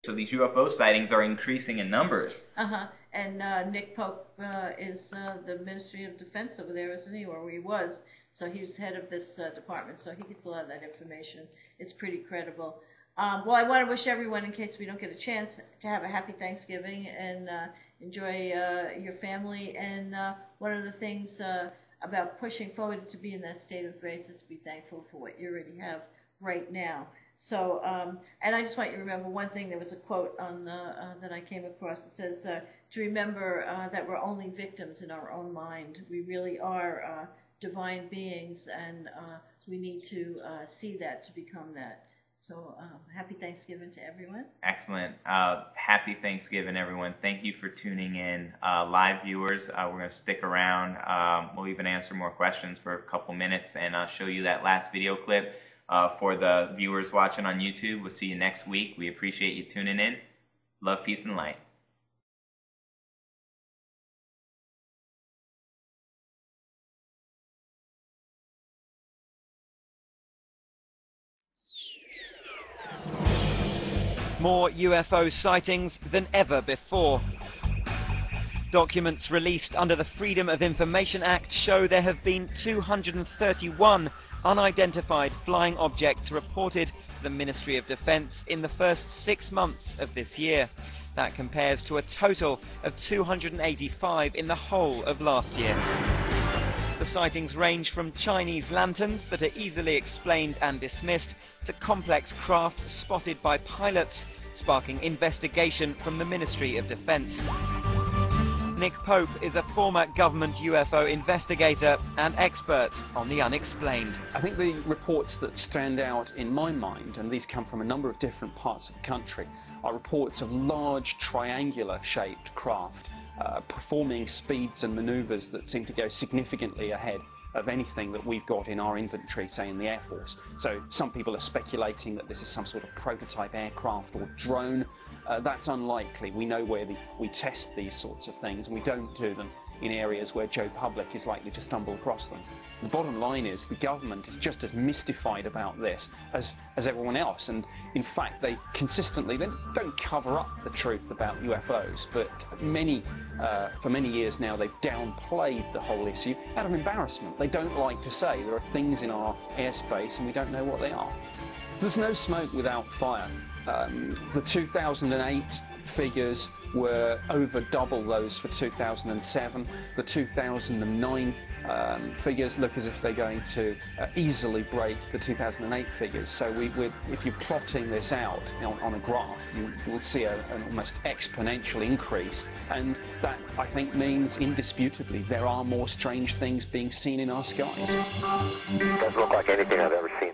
So these UFO sightings are increasing in numbers. And Nick Pope is the Ministry of Defense over there, isn't he? Or he was. So he's head of this department, so he gets a lot of that information. It's pretty credible. Well, I want to wish everyone, in case we don't get a chance, to have a happy Thanksgiving and enjoy your family. And one of the things about pushing forward to be in that state of grace is to be thankful for what you already have right now. So, and I just want you to remember one thing. There was a quote on that I came across. It says, to remember that we're only victims in our own mind. We really are divine beings, and we need to see that to become that. So, happy Thanksgiving to everyone. Excellent. Happy Thanksgiving, everyone. Thank you for tuning in. Live viewers, we're going to stick around. We'll even answer more questions for a couple minutes, and I'll show you that last video clip. For the viewers watching on YouTube, we'll see you next week. We appreciate you tuning in. Love, peace, and light. More UFO sightings than ever before. Documents released under the Freedom of Information Act show there have been 231 unidentified flying objects reported to the Ministry of Defense in the first 6 months of this year. That compares to a total of 285 in the whole of last year. The sightings range from Chinese lanterns that are easily explained and dismissed to complex craft spotted by pilots, sparking investigation from the Ministry of Defense. Nick Pope is a former government UFO investigator and expert on the unexplained. I think the reports that stand out in my mind, and these come from a number of different parts of the country, are reports of large triangular-shaped craft performing speeds and manoeuvres that seem to go significantly ahead of anything that we've got in our inventory, say in the Air Force. So some people are speculating that this is some sort of prototype aircraft or drone. That's unlikely. We know where we test these sorts of things, and we don't do them in areas where Joe Public is likely to stumble across them. The bottom line is the government is just as mystified about this as everyone else, and in fact they consistently don't cover up the truth about UFOs, but for many years now they've downplayed the whole issue out of embarrassment. They don't like to say there are things in our airspace and we don't know what they are. There's no smoke without fire. The 2008 figures were over double those for 2007. The 2009 figures look as if they're going to easily break the 2008 figures. So if you're plotting this out on a graph, you will see an almost exponential increase, and that, I think, means indisputably there are more strange things being seen in our skies. Doesn't look like anything I've ever seen.